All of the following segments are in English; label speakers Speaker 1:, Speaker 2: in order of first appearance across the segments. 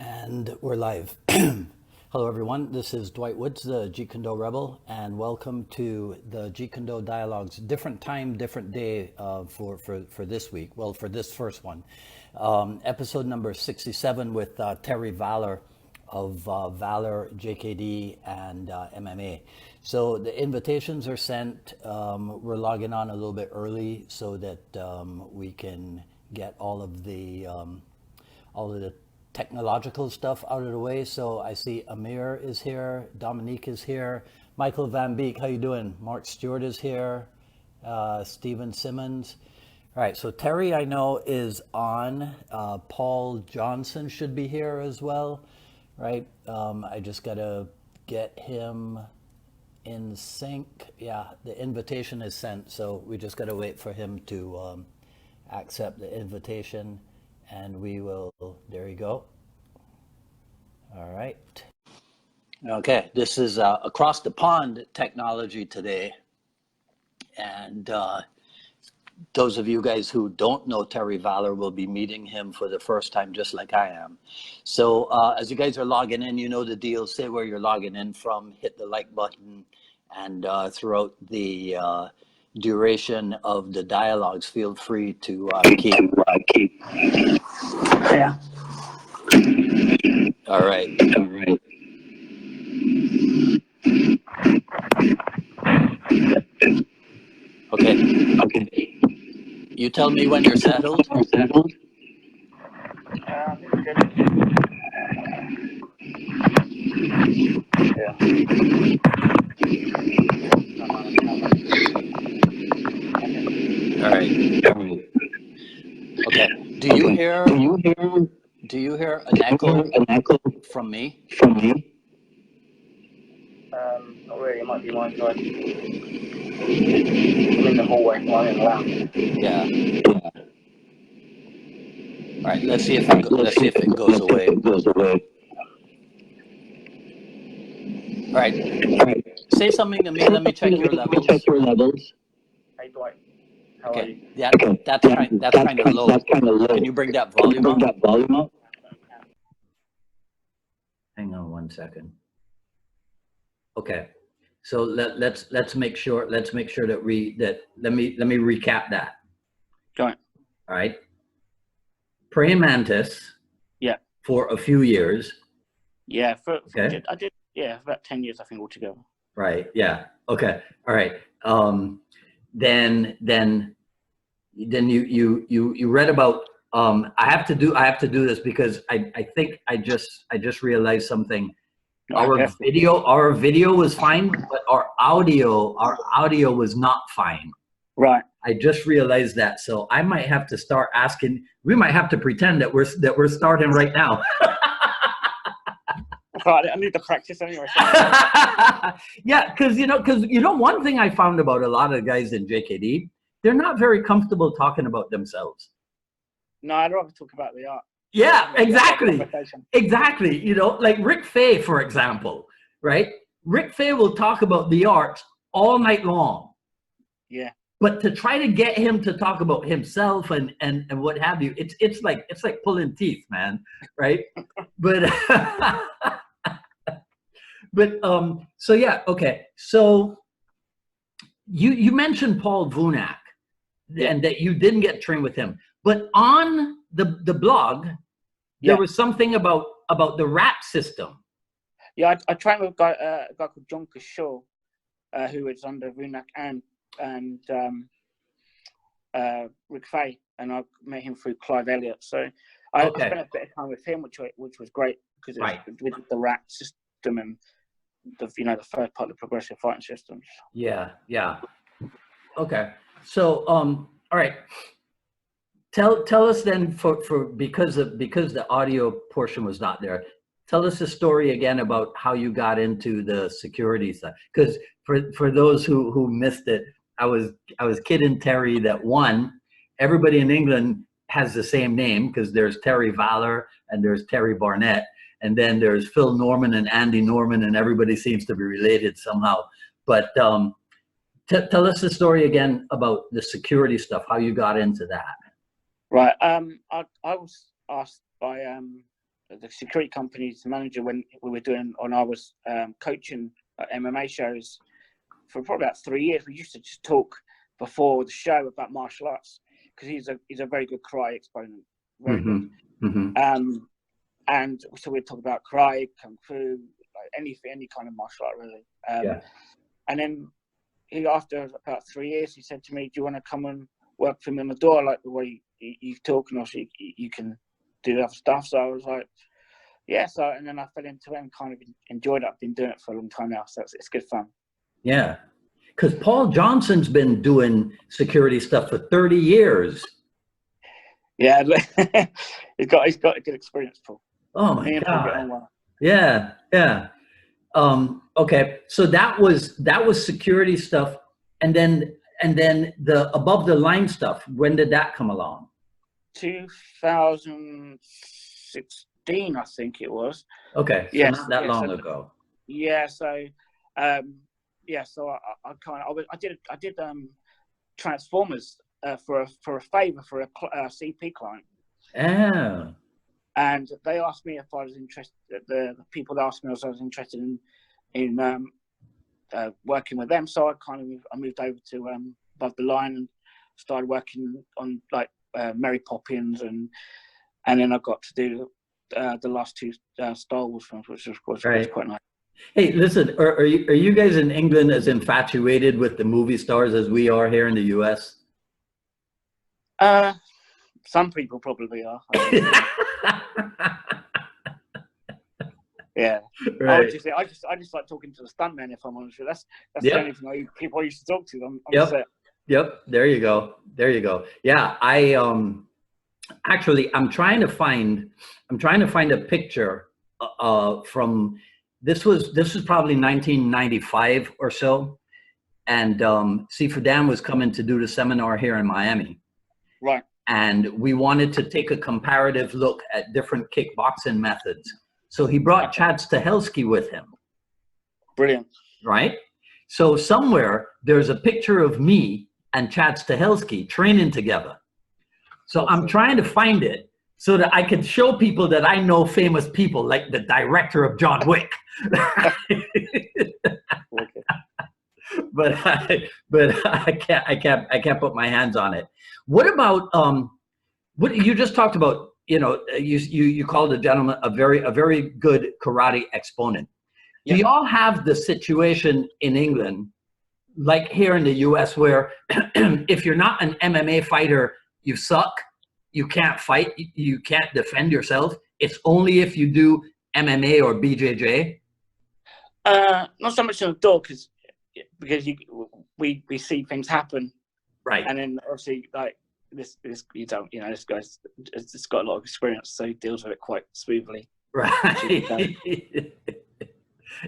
Speaker 1: And we're live. Hello, everyone. This is Dwight Woods, the Jeet Kune Do Rebel, and welcome to the Jeet Kune Do Dialogues. Different time, different day for this week. Well, for this first one, episode number 67 with Terry Valler of Valor, JKD, and MMA. So the invitations are sent. We're logging on a little bit early so that we can get all of the technological stuff out of the way. So I see Amir is here, Dominique is here, Michael Van Beek, how you doing? Mark Stewart is here, Stephen Simmons. All right, so Terry I know is on. Paul Johnson should be here as well, right? I just gotta get him in sync. Yeah, the invitation is sent, so we just gotta wait for him to accept the invitation. And we will, there you go. All right. Okay, this is across the pond technology today. And those of you guys who don't know Terry Valler will be meeting him for the first time, just like I am. So as you guys are logging in, you know the deal. Say where you're logging in from, hit the like button, and throughout the duration of the dialogues, feel free to keep. Yeah. All right. All right. Okay. Okay. You tell me when you're settled. Yeah. All right. Okay. Do you hear an echo from me?
Speaker 2: Not really. It might be my side. I'm in the hallway, while in the lounge.
Speaker 1: Yeah. All right. Let's see if it goes away. All right. Say something to me. Let me check your levels.
Speaker 2: Hey Dwight, how are you?
Speaker 1: Yeah. That's kind of low. Can you bring that volume up? Hang on one second. Okay. So let's make sure that let me recap that.
Speaker 2: Go on.
Speaker 1: All right. Praying mantis.
Speaker 2: Yeah.
Speaker 1: For a few years.
Speaker 2: Yeah.
Speaker 1: Okay.
Speaker 2: I did. Yeah, about 10 years I think altogether.
Speaker 1: Right. Yeah. Okay. All right. Then you read about. I have to do this because I think I just realized something. Our video was fine, but our audio was not fine.
Speaker 2: Right.
Speaker 1: I just realized that, so I might have to start asking. We might have to pretend that we're starting right now.
Speaker 2: Right, I need to practice anyway.
Speaker 1: Yeah, because one thing I found about a lot of guys in JKD, they're not very comfortable talking about themselves.
Speaker 2: No, I'd rather talk about the art.
Speaker 1: Yeah, exactly. Exactly. Like Rick Fay, for example, right? Rick Fay will talk about the arts all night long.
Speaker 2: Yeah.
Speaker 1: But to try to get him to talk about himself and what have you, it's like pulling teeth, man, right? But so yeah, okay. So you mentioned Paul Vunak, and that you didn't get trained with him, but on the blog, there was something about the rap system.
Speaker 2: Yeah, I trained with a guy called John Kashaw, who was under Vunak and Rick Fay, and I met him through Clive Elliott. So I spent a bit of time with him, which was great because it was with the rap system and the first part of the progressive fighting systems. Yeah.
Speaker 1: Okay. So all right. Tell us then because the audio portion was not there. Tell us the story again about how you got into the security stuff. Because for those who missed it, I was kidding Terry that everybody in England has the same name because there's Terry Valler and there's Terry Barnett, and then there's Phil Norman and Andy Norman, and everybody seems to be related somehow. But tell us the story again about the security stuff, how you got into that.
Speaker 2: Right. I was asked by the security company's manager when we were doing, when I was coaching MMA shows for probably about 3 years. We used to just talk before the show about martial arts because he's a very good karate exponent, very good. And so we'd talk about karate, kung fu, like any kind of martial art really. And then after about 3 years, he said to me, "Do you want to come and work for me on the door? I like the way you talk, and also you can do other stuff." So I was like, "Yeah." So and then I fell into it and kind of enjoyed it. I've been doing it for a long time now, so it's good fun.
Speaker 1: Yeah, because Paul Johnson's been doing security stuff for 30 years.
Speaker 2: Yeah, he's got a good experience, Paul.
Speaker 1: Oh my God! Yeah. Okay, so that was security stuff, and then the above the line stuff. When did that come along?
Speaker 2: 2016, I think it was.
Speaker 1: Okay, so not that long ago.
Speaker 2: Yeah, so I did Transformers for a favor for a CP client.
Speaker 1: Oh.
Speaker 2: And they asked me if I was interested. The people asked me if I was interested in working with them. So I moved over to Above the Line and started working on like Mary Poppins, and then I got to do the last two Star Wars films, which was quite nice.
Speaker 1: Hey, listen, are you guys in England as infatuated with the movie stars as we are here in the US?
Speaker 2: Some people probably are. Yeah, right. I just like talking to the stuntmen. If I'm honest with you, that's the only thing people I used to talk to.
Speaker 1: Yep. There you go. Yeah, I'm trying to find a picture from this was probably 1995 or so, and Sifu Dan was coming to do the seminar here in Miami.
Speaker 2: Right.
Speaker 1: And we wanted to take a comparative look at different kickboxing methods. So he brought Chad Stahelski with him.
Speaker 2: Brilliant.
Speaker 1: Right? So somewhere there's a picture of me and Chad Stahelski training together. So I'm trying to find it so that I can show people that I know famous people, like the director of John Wick. But I can't put my hands on it. What about what you just talked about? You called a gentleman a very good karate exponent. Do y'all have the situation in England, like here in the US, where if you're not an MMA fighter, you suck, you can't fight, you can't defend yourself? It's only if you do MMA or BJJ?
Speaker 2: Not so much on the door, because we see things happen,
Speaker 1: right?
Speaker 2: And then obviously like this you don't, this guy's just got a lot of experience, so he deals with it quite smoothly,
Speaker 1: right?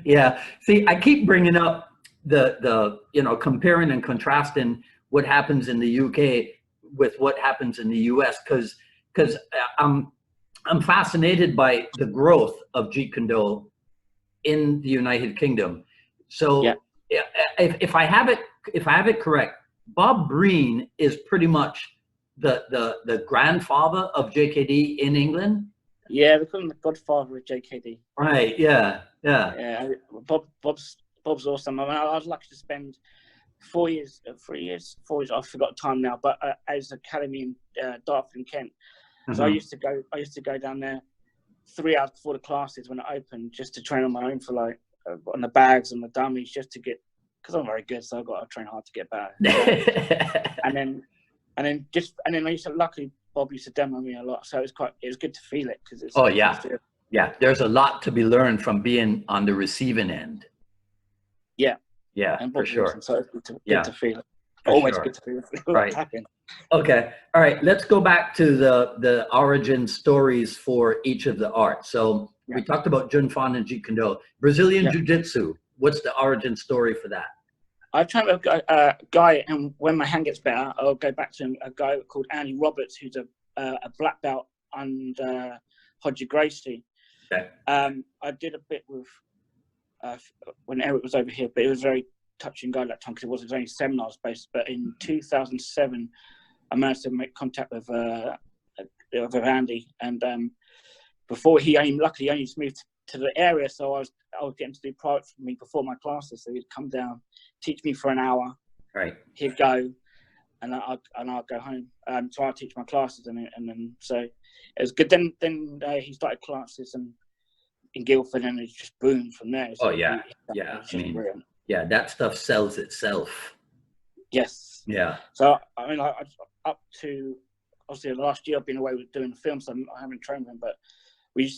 Speaker 1: Yeah. See, I keep bringing up the comparing and contrasting what happens in the UK with what happens in the US, because I'm fascinated by the growth of Jeet Kune Do in the United Kingdom. So if I have it correct, Bob Breen is pretty much the grandfather of JKD in England.
Speaker 2: Yeah, they call him the godfather of JKD.
Speaker 1: Right. Yeah.
Speaker 2: Bob's awesome. I mean, I was lucky to spend 4 years, 3 years, 4 years. I forgot time now, but as academy in Dartford in Kent. So I used to go down there 3 hours before the classes when it opened, just to train on my own for like on the bags and the dummies, just to get, because I'm very good, so I've got to train hard to get better. and then I used to, luckily Bob used to demo me a lot, so it was good to feel it, because it's
Speaker 1: there's a lot to be learned from being on the receiving end. Yeah, and for sure.
Speaker 2: So it's good to feel it. Always good to feel it.
Speaker 1: Right. Okay. All right. Let's go back to the origin stories for each of the arts. So we talked about Jun Fan and Jeet Kune Do. Brazilian Jiu-Jitsu. What's the origin story for that?
Speaker 2: I've trained with a guy, and when my hand gets better, I'll go back to him, a guy called Andy Roberts, who's a black belt under Hodgie Gracie.
Speaker 1: Okay.
Speaker 2: I did a bit with when Eric was over here, but it was very touch and go at that time, because it was only seminars based. But in 2007, I managed to make contact with Andy, and before luckily only just moved to the area, so I was getting to do private for me before my classes. So he'd come down, teach me for an hour.
Speaker 1: Right.
Speaker 2: He'd go, and I'd go home. So I'd teach my classes, and then so it was good. Then he started classes in Guildford, and it just boomed from there. So
Speaker 1: yeah. I mean, brilliant. Yeah, that stuff sells itself.
Speaker 2: Yes.
Speaker 1: Yeah.
Speaker 2: So I mean, up to obviously last year I've been away with doing the film, so I haven't trained him, but we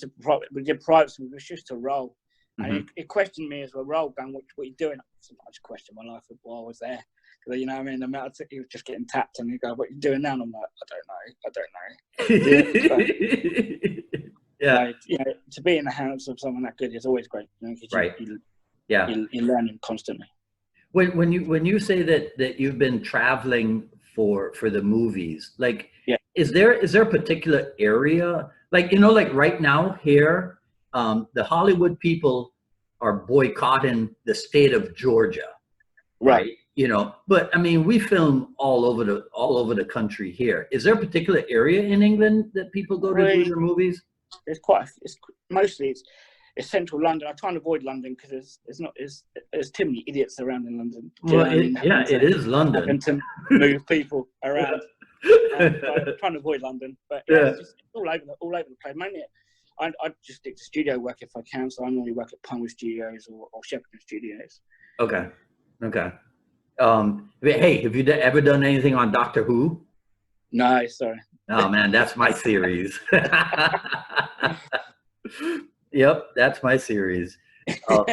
Speaker 2: did private, so it was just a roll. And it questioned me as a roll, going, what are you doing? I just questioned my life while I was there. Because, you know what I mean? The amount he was just getting tapped, and he go, what are you doing now? And I'm like, I don't know. Yeah. Like, you know, to be in the hands of someone that good is always great. You know,
Speaker 1: right.
Speaker 2: You're learning constantly.
Speaker 1: When you say that you've been traveling for the movies, like, is there a particular area, like, you know, like right now here, the Hollywood people are boycotting the state of Georgia, right? You know, but I mean, we film all over the country here. Is there a particular area in England that people go to do their movies?
Speaker 2: Mostly it's central London. I try and avoid London because there's too many idiots around in London.
Speaker 1: Well, it is London.
Speaker 2: Having to move people around. So I'm trying to avoid London, but it's all over the place. Mainly, I just stick to studio work if I can. So I normally work at Palmer Studios or Shepperton Studios.
Speaker 1: Okay. Hey, have you ever done anything on Doctor Who?
Speaker 2: No, sorry.
Speaker 1: Oh man, that's my series. Yep, that's my series. Well,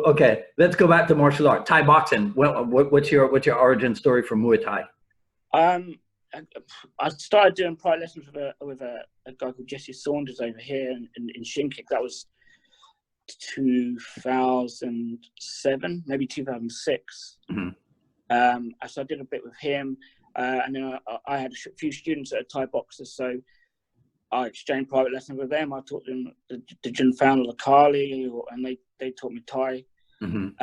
Speaker 1: okay, let's go back to martial art. Thai boxing. What's your origin story for Muay Thai?
Speaker 2: I started doing private lessons with a guy called Jesse Saunders over here in Shinkick. That was 2007, maybe 2006. So I did a bit with him, and then I had a few students that are Thai boxers, so I exchanged private lessons with them. I taught them the Jun Fan or the Kali, and they taught me Thai. And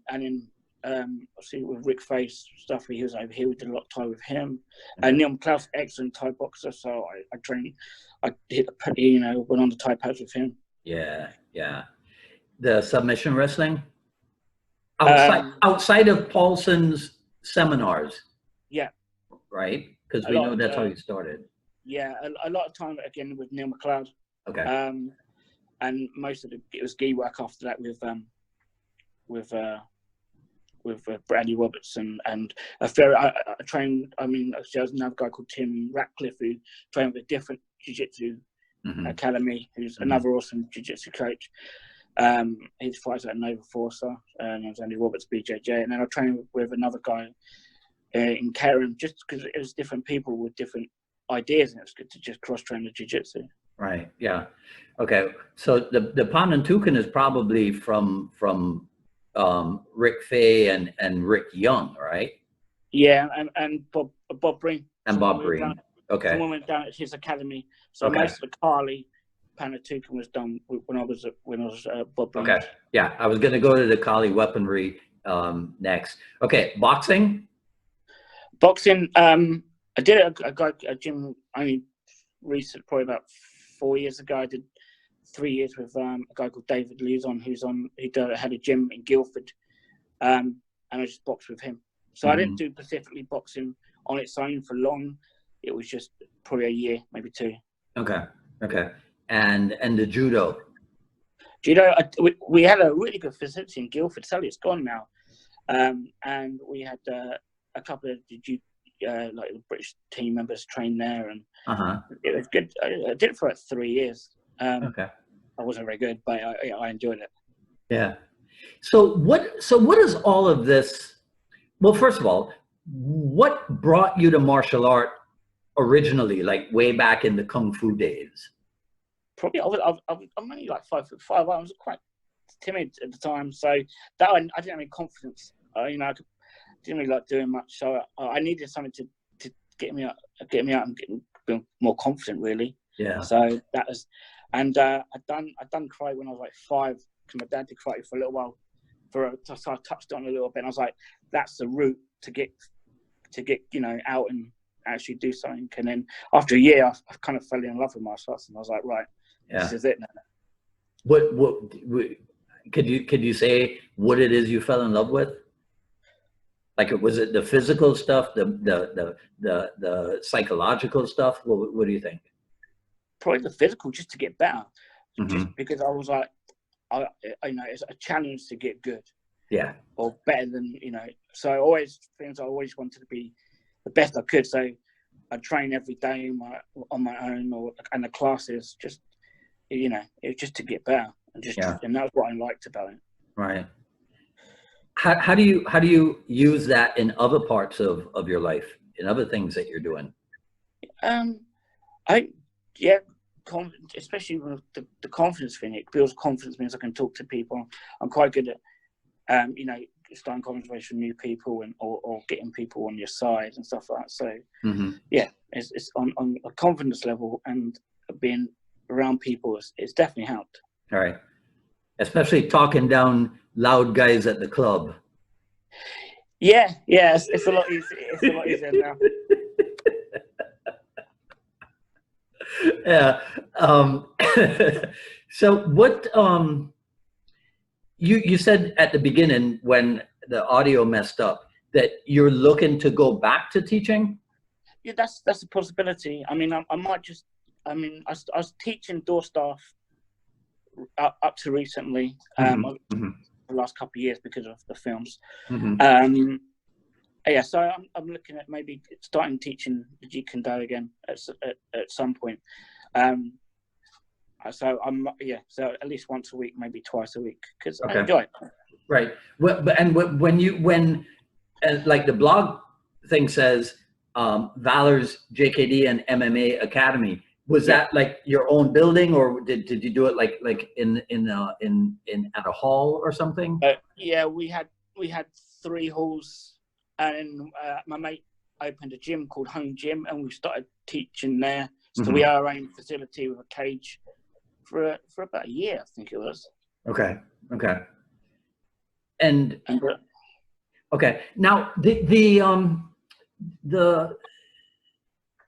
Speaker 2: then obviously with Rick Face stuff, he was over here. We did a lot of Thai with him. And Neil McLeod's excellent Thai boxer, so I trained. I went on the Thai pads with him. Yeah.
Speaker 1: The submission wrestling outside of Paulson's seminars. Yeah. Right, because we know that's how you started.
Speaker 2: Yeah, a lot of time again with Neil McLeod.
Speaker 1: Okay.
Speaker 2: And most of it was gi work after that with Bradley Robertson and I trained. I mean, there was another guy called Tim Ratcliffe who trained with a different jiu-jitsu academy, who's another awesome jiu-jitsu coach. He fights at Nova Forcer, and it was Andy Roberts, BJJ, and then I trained with another guy in Karen, just because it was different people with different ideas, and it was good to just cross-train the jiu-jitsu.
Speaker 1: Right. Yeah. Okay. So the Pan and Tukin is probably from Rick Fay and Rick Young, right?
Speaker 2: Yeah, and Bob Breen.
Speaker 1: And Bob Breen. Okay.
Speaker 2: Someone went down at his academy. So most of the Kali Panatukan was done when I was Bob Breen.
Speaker 1: Okay. Yeah, I was going to go to the Kali weaponry next. Okay, boxing.
Speaker 2: I did a gym only recent, probably about 4 years ago. I did 3 years with a guy called David Luzon, who had a gym in Guildford, and I just boxed with him. So I didn't do specifically boxing on its own for long. It was just probably a year, maybe 2. Okay.
Speaker 1: And the judo.
Speaker 2: We had a really good facility in Guildford. Sadly, it's gone now. And we had a couple of like the British team members train there, and it was good. I did it for 3 years. I wasn't very good, but I enjoyed it.
Speaker 1: Yeah. So what is all of this? Well, first of all, what brought you to martial art originally, like way back in the Kung Fu days?
Speaker 2: Probably I'm only like 5'5". I was quite timid at the time, so that I didn't have any confidence. I didn't really like doing much, so I needed something to get me out and be more confident, really.
Speaker 1: Yeah.
Speaker 2: So that was, and I'd done karate when I was like 5, because my dad did karate for a little while. So I touched on it a little bit, and I was like, that's the route to get out and actually do something. And then after a year, I kind of fell in love with martial arts, and I was like, right, This is it now.
Speaker 1: What could you say what it is you fell in love with? Like, was it the physical stuff, the psychological stuff? What do you think?
Speaker 2: Probably the physical, just to get better. Just because I was like, I know it's a challenge to get good.
Speaker 1: Yeah.
Speaker 2: Or better than, so I always wanted to be the best I could. So I train every day on my own and the classes, just, it was just to get better and and that was what I liked about it.
Speaker 1: Right. How do you use that in other parts of your life, in other things that you're doing?
Speaker 2: Especially with the confidence thing. It builds confidence, means I can talk to people. I'm quite good at, starting conversations with new people or getting people on your side and stuff like that. So it's on a confidence level, and being around people it's definitely helped.
Speaker 1: All right. Especially talking down loud guys at the club.
Speaker 2: Yeah, it's a lot easier. It's a lot easier now.
Speaker 1: Yeah. So what you said at the beginning when the audio messed up that you're looking to go back to teaching?
Speaker 2: Yeah, that's a possibility. I mean, I might just. I mean, I was teaching door staff up to recently, the last couple of years because of the films. So I'm looking at maybe starting teaching the Jeet Kune Do again at some point. So so at least once a week, maybe twice a week, because I enjoy it.
Speaker 1: Right. When like the blog thing says, Valor's JKD and MMA Academy. Was that like your own building, or did you do it like in at a hall or something?
Speaker 2: We had 3 halls, and my mate opened a gym called Home Gym, and we started teaching there. So we had our own facility with a cage for about a year, I think it was. Okay.
Speaker 1: And okay, now the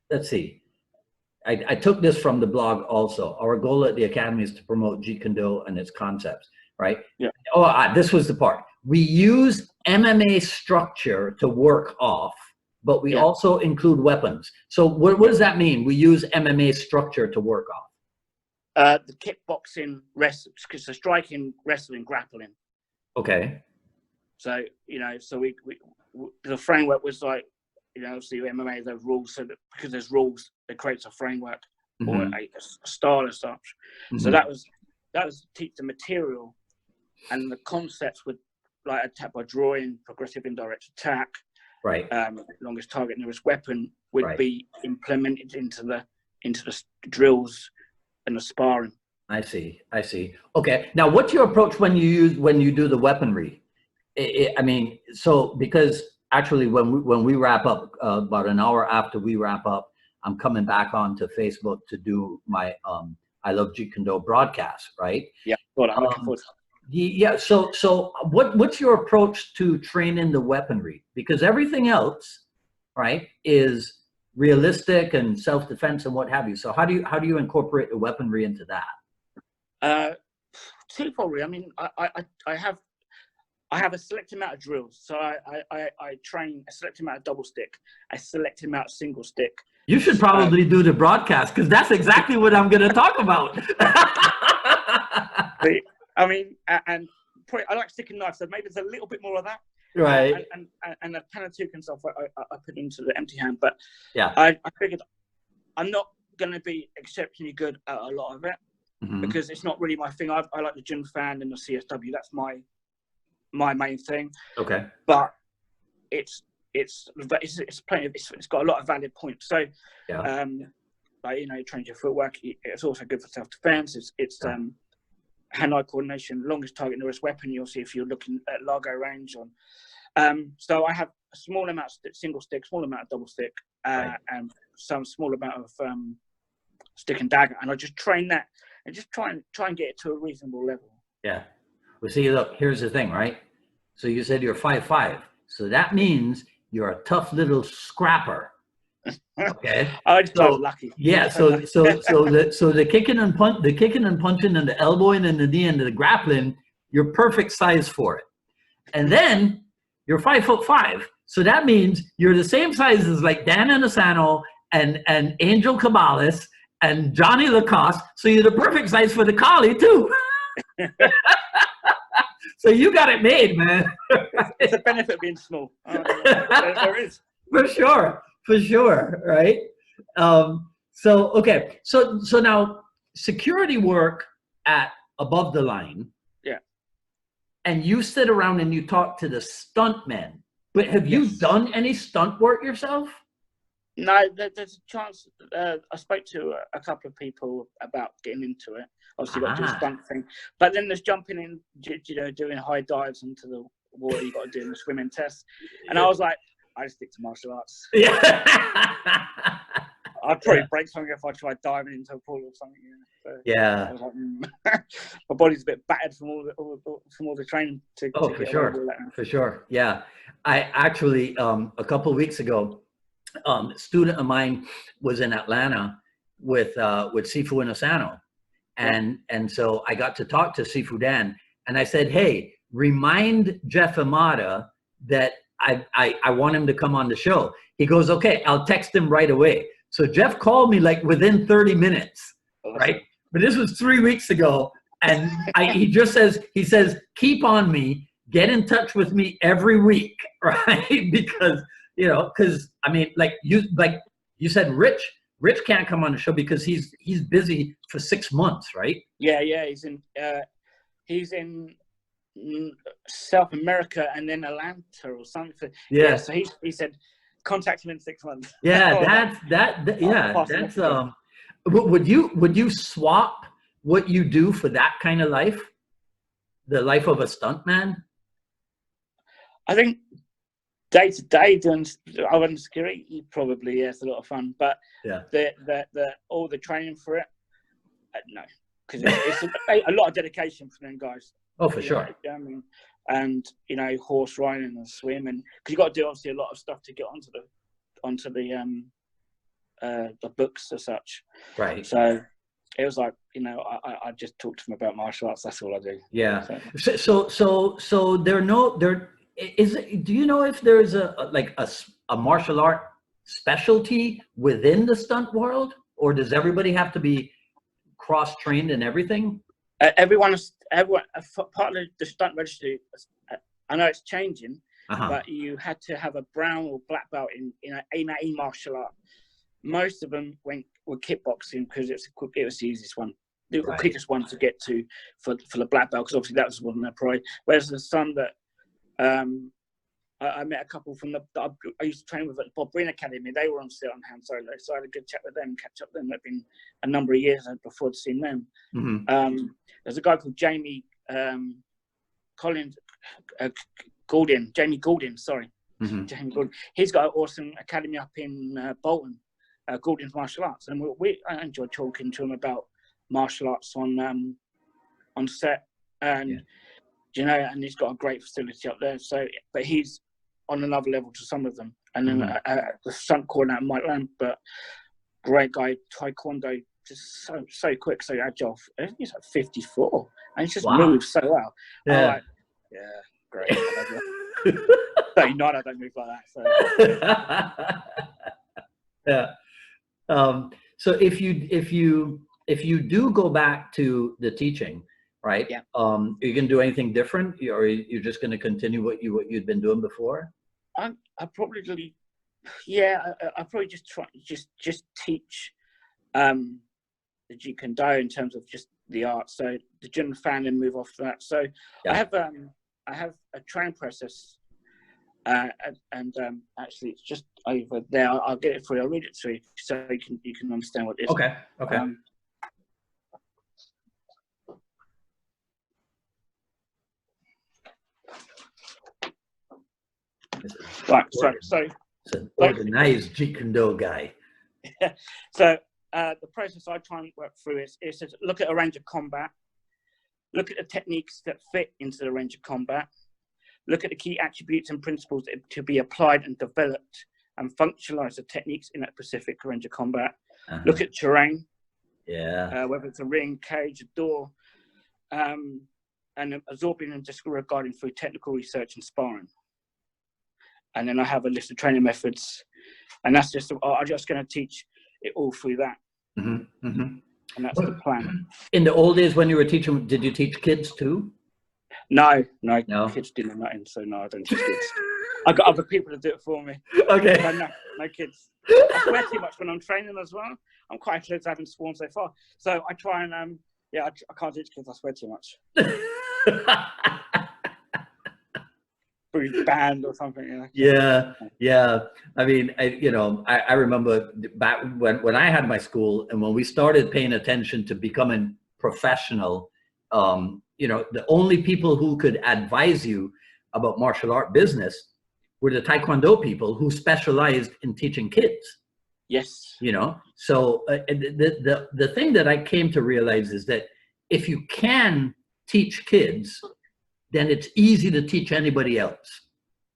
Speaker 1: let's see. I took this from the blog also. Our goal at the Academy is to promote Jeet Kune Do and its concepts, right?
Speaker 2: Yeah.
Speaker 1: This was the part. We use MMA structure to work off, but we also include weapons. So what does that mean? We use MMA structure to work off?
Speaker 2: The kickboxing, because the striking, wrestling, grappling.
Speaker 1: Okay.
Speaker 2: So, so we the framework was like, obviously MMA, there's rules, so that because there's rules, it creates a framework or a style as such. So that was to teach the material and the concepts with like attack by drawing, progressive indirect attack,
Speaker 1: right?
Speaker 2: Longest target, nearest weapon would be implemented into the drills and the sparring.
Speaker 1: I see. Okay. Now, what's your approach when you do the weaponry? I mean, so because actually, when we wrap up, about an hour after we wrap up, I'm coming back onto Facebook to do my I Love Jeet Kune Do broadcast, right?
Speaker 2: Yeah, I'm looking forward to it.
Speaker 1: Yeah. So what's your approach to training the weaponry? Because everything else, right, is realistic and self-defense and what have you. So how do you incorporate the weaponry into that?
Speaker 2: Twofold. I mean, I have a select amount of drills, so I train a select amount of double stick, a select amount of single stick.
Speaker 1: You should probably do the broadcast, because that's exactly what I'm going to talk about.
Speaker 2: I mean, and probably, I like sticking knives, so maybe there's a little bit more of that.
Speaker 1: Right.
Speaker 2: And the Panatukan stuff I put into the empty hand, but
Speaker 1: yeah,
Speaker 2: I figured I'm not going to be exceptionally good at a lot of it because it's not really my thing. I like the Jun Fan and the CSW. That's my main thing.
Speaker 1: Okay.
Speaker 2: But it's got a lot of valid points. So like, you train your footwork. It's also good for self-defense. It's hand-eye coordination, longest target, nearest weapon. You'll see if you're looking at Largo range on. So I have a small amount of single stick, small amount of double stick, and some small amount of stick and dagger, and I just train that and just try and get it to a reasonable level.
Speaker 1: Yeah. Well, see, look, here's the thing, right? So you said you're 5'5", so that means you're a tough little scrapper.
Speaker 3: Okay.
Speaker 2: I just got lucky.
Speaker 3: Yeah. So the kicking and punching and the elbowing and the knee and the grappling, you're perfect size for it. And then you're 5'5". So that means you're the same size as like Dan Anasano and Angel Cabales and Johnny Lacoste. So you're the perfect size for the collie too. So you got it made, man.
Speaker 2: It's a benefit of being small. There is.
Speaker 3: For sure, right? Okay. So now security work at Above the Line.
Speaker 2: Yeah.
Speaker 3: And you sit around and you talk to the stuntmen. But have you done any stunt work yourself?
Speaker 2: No, there's a chance. I spoke to a couple of people about getting into it. Obviously, got to do a stunt thing. But then there's jumping in, doing high dives into the water. You got to do the swimming test. And I was like, I just stick to martial arts.
Speaker 3: Yeah.
Speaker 2: I'd probably break something if I tried diving into a pool or something. So
Speaker 3: yeah.
Speaker 2: Like, my body's a bit battered from all the training.
Speaker 3: For sure. Yeah. I actually, a couple of weeks ago, a student of mine was in Atlanta with Sifu Inosano. And so I got to talk to Sifu Dan, and I said, hey, remind Jeff Amada that I want him to come on the show. He goes, okay, I'll text him right away. So Jeff called me like within 30 minutes, right? But this was 3 weeks ago. And he says, keep on me, get in touch with me every week, right? Because, I mean, like you said, Rich can't come on the show because he's busy for 6 months, right?
Speaker 2: Yeah. He's in South America and then Atlanta or something. Yeah. So he said, contact him in 6 months.
Speaker 3: Yeah, that's would you swap what you do for that kind of life? The life of a stuntman?
Speaker 2: I think day to day doing security probably it's a lot of fun, but the all the training for it, no, because it's a lot of dedication for them guys.
Speaker 3: Oh, for sure.
Speaker 2: I mean, and horse riding and swimming, because you got to do obviously a lot of stuff to get onto the books as such.
Speaker 3: Right.
Speaker 2: So it was like I just talked to them about martial arts. That's all I do.
Speaker 3: Yeah. So do you know if there's a martial art specialty within the stunt world, or does everybody have to be cross-trained in everything?
Speaker 2: Everyone part of the stunt registry. I know it's changing, but you had to have a brown or black belt in a martial art. Most of them were kickboxing because it was the easiest one, the quickest one to get to for the black belt, because obviously that wasn't their pride. Whereas the son that I met a couple from that I used to train with at the Bob Breen Academy. They were on Sit on Hand Solo, so I had a good chat with them, catch up with them. It's been a number of years before I'd seen them. Mm-hmm. There's a guy called Jamie Goulding, sorry. Mm-hmm. Jamie Goulding. He's got an awesome academy up in Bolton, Goulding's Martial Arts, and I enjoy talking to him about martial arts on set, and and he's got a great facility up there. So, but he's on another level to some of them. And then the stunt coordinator, Mike Lamb, but great guy, Taekwondo, just so quick, so agile. I think he's like 54, and he just moves so well. I'm like, great. 39, I don't move like that. So.
Speaker 3: So if you do go back to the teaching, right? Yeah. Are you gonna do anything different, or are you just gonna continue what you'd been doing before?
Speaker 2: I probably, I probably just try just teach the Jeet Kune Do in terms of just the art. So the Jun fan and move off to that. So I have a training process, and actually it's just over there. I'll get it for you. I'll read it to you so you can understand what it is.
Speaker 3: Okay.
Speaker 2: Right. So
Speaker 3: it's an organized Jeet Kune Do guy.
Speaker 2: So the process I try and work through is to look at a range of combat, look at the techniques that fit into the range of combat, look at the key attributes and principles that to be applied and developed and functionalize the techniques in that specific range of combat. Look at terrain.
Speaker 3: Yeah.
Speaker 2: Whether it's a ring, cage, a door, and absorbing and disregarding through technical research and sparring. And then I have a list of training methods, and that's just, I'm just going to teach it all through that. And that's the plan.
Speaker 3: In the old days when you were teaching, did you teach kids too?
Speaker 2: No, kids didn't know nothing, so no, I don't teach kids. I've got other people to do it for me.
Speaker 3: Okay.
Speaker 2: So no kids. I swear too much when I'm training as well. I'm quite close to having sworn so far. So I try and, I can't teach kids, I swear too much. Banned or something, you know?
Speaker 3: Yeah. I mean, I remember back when I had my school and when we started paying attention to becoming professional, the only people who could advise you about martial art business were the Taekwondo people who specialized in teaching kids.
Speaker 2: Yes.
Speaker 3: So the thing that I came to realize is that if you can teach kids, then it's easy to teach anybody else.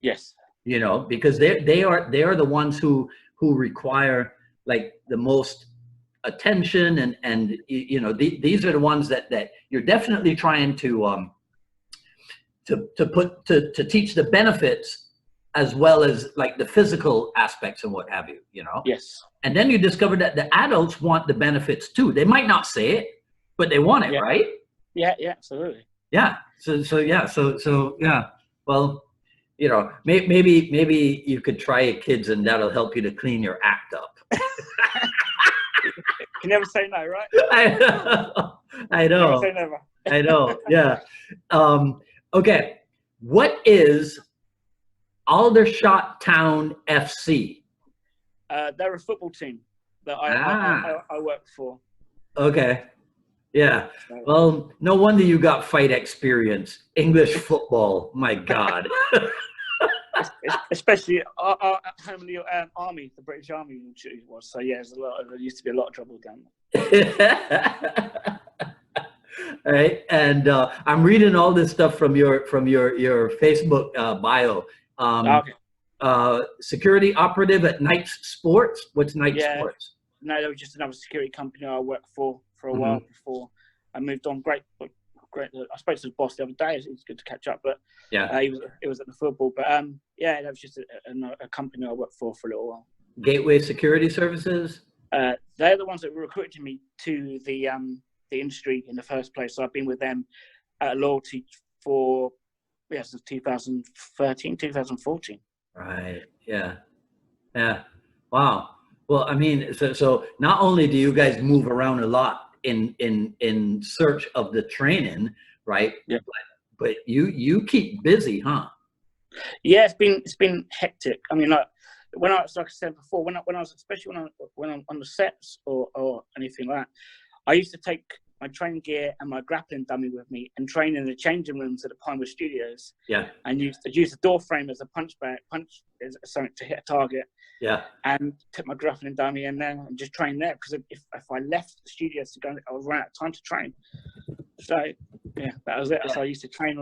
Speaker 2: Yes.
Speaker 3: Because they are the ones who require like the most attention and these are the ones that you're definitely trying to teach the benefits as well as like the physical aspects and what have you.
Speaker 2: Yes.
Speaker 3: And then you discover that the adults want the benefits too. They might not say it, but they want it, right?
Speaker 2: Yeah, absolutely.
Speaker 3: Yeah. So yeah. Well, maybe you could try it, kids, and that'll help you to clean your act up.
Speaker 2: You never say no, right?
Speaker 3: I know.
Speaker 2: Never say never.
Speaker 3: I know. Yeah. Okay. What is Aldershot Town FC?
Speaker 2: They're a football team that I work for.
Speaker 3: Okay. Yeah. Well, no wonder you got fight experience. English football. My God.
Speaker 2: Especially our home in the army, the British Army was. So yeah, there used to be a lot of trouble down there.
Speaker 3: All right, and I'm reading all this stuff from your Facebook bio.
Speaker 2: Okay.
Speaker 3: Security operative at Knights Sports. What's Knights Sports?
Speaker 2: No, there was just another security company I worked for a while before I moved on. Great. I spoke to the boss the other day. It's good to catch up, but it was at the football. But that was just a company I worked for a little while.
Speaker 3: Gateway Security Services.
Speaker 2: They're the ones that recruited me to the industry in the first place. So I've been with them at Loyalty for since 2013, 2014.
Speaker 3: Right. Yeah. Wow. Well, I mean, so not only do you guys move around a lot in search of the training, right?
Speaker 2: Yeah.
Speaker 3: But you keep busy, huh?
Speaker 2: Yeah, it's been hectic. I mean, like I said before, when I was especially when I'm on the sets or anything like that, I used to take my training gear and my grappling dummy with me and train in the changing rooms at the Pinewood Studios.
Speaker 3: Yeah.
Speaker 2: And use the door frame as a punch as something to hit a target.
Speaker 3: Yeah.
Speaker 2: And took my grappling dummy in there and just train there, because if I left the studios to go, I would run out of time to train. So yeah, that was it. Yeah. So I used to train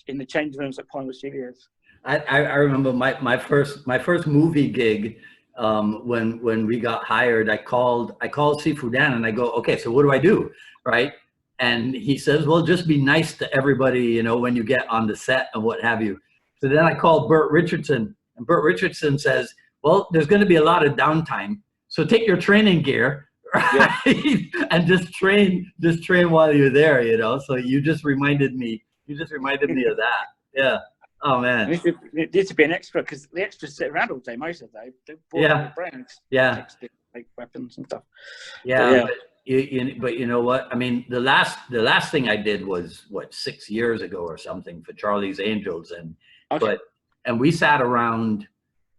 Speaker 2: in the changing rooms at Pinewood Studios.
Speaker 3: I remember my first movie gig. When we got hired, I called Sifu Dan and I go, okay, so what do I do, right? And he says, well, just be nice to everybody, when you get on the set and what have you. So then I called Bert Richardson, and Bert Richardson says, well, there's going to be a lot of downtime, so take your training gear, right? Yeah. And just train while you're there, So you just reminded me of that. Yeah. Oh man,
Speaker 2: it needs to be an extra, because the extras sit around all day most of the day. They're bored of their brains.
Speaker 3: Yeah.
Speaker 2: Like weapons and stuff.
Speaker 3: Yeah. But you know what? I mean, the last thing I did was 6 years ago or something for Charlie's Angels, and we sat around.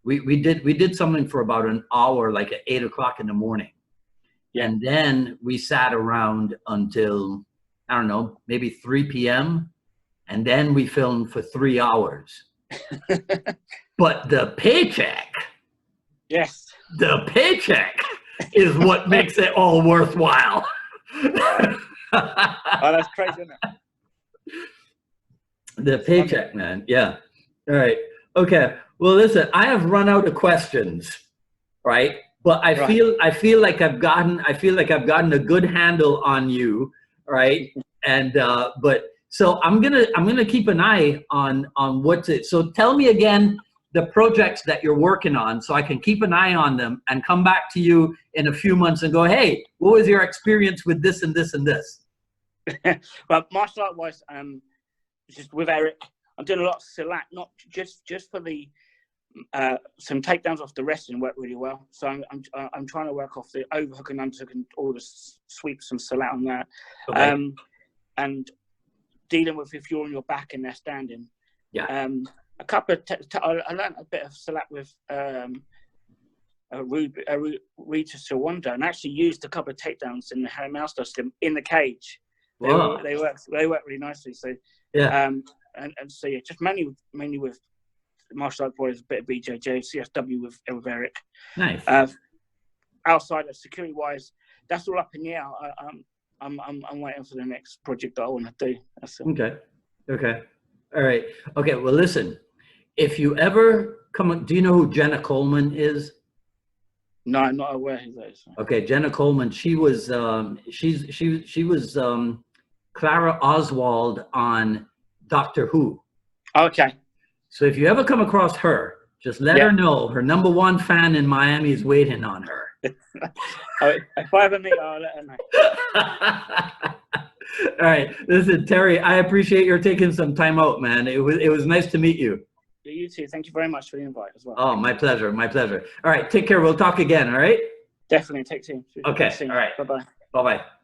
Speaker 3: We did something for about an hour, like at 8 o'clock in the morning. Yeah. And then we sat around until, I don't know, maybe 3 p.m. And then we filmed for 3 hours. But the paycheck.
Speaker 2: Yes.
Speaker 3: The paycheck is what makes it all worthwhile.
Speaker 2: Oh, that's crazy, isn't it?
Speaker 3: The paycheck, man. Yeah. All right. Okay. Well, listen, I have run out of questions, right? But I feel like I've gotten a good handle on you, right? And but so I'm gonna keep an eye on what's it. So tell me again the projects that you're working on, so I can keep an eye on them and come back to you in a few months and go, hey, what was your experience with this and this and this?
Speaker 2: Well, martial art wise, just with Eric, I'm doing a lot of silat, not just for the some takedowns off the wrestling work really well. So I'm trying to work off the overhook and underhook and all the sweeps and silat on that.
Speaker 3: Okay.
Speaker 2: And dealing with if you're on your back and they're standing.
Speaker 3: Yeah.
Speaker 2: A couple of I learned a bit of silat with Rita Sawanda, and actually used a couple of takedowns in the Harry Mouse system in the cage.
Speaker 3: Wow.
Speaker 2: They work really nicely. So
Speaker 3: yeah.
Speaker 2: And so yeah, just mainly with martial art boys, a bit of BJJ, CSW with Eric.
Speaker 3: Nice.
Speaker 2: Outside of security wise, that's all up in the air. I'm waiting for the next project that I want to do.
Speaker 3: Okay. Okay. All right. Okay. Well, listen. If you ever do you know who Jenna Coleman is?
Speaker 2: No, I'm not aware who that is.
Speaker 3: Okay, Jenna Coleman. She was she was Clara Oswald on Doctor Who.
Speaker 2: Okay.
Speaker 3: So if you ever come across her, just let her know her #1 fan in Miami is waiting on her.
Speaker 2: If I ever meet her, I'll let her know.
Speaker 3: All right. Listen, Terry, I appreciate your taking some time out, man. It was nice to meet you.
Speaker 2: You too. Thank you very much for the invite as well.
Speaker 3: Oh, my pleasure. My pleasure. All right. Take care. We'll talk again. All right.
Speaker 2: Definitely. Take care.
Speaker 3: Okay. All right.
Speaker 2: Bye-bye.
Speaker 3: Bye-bye.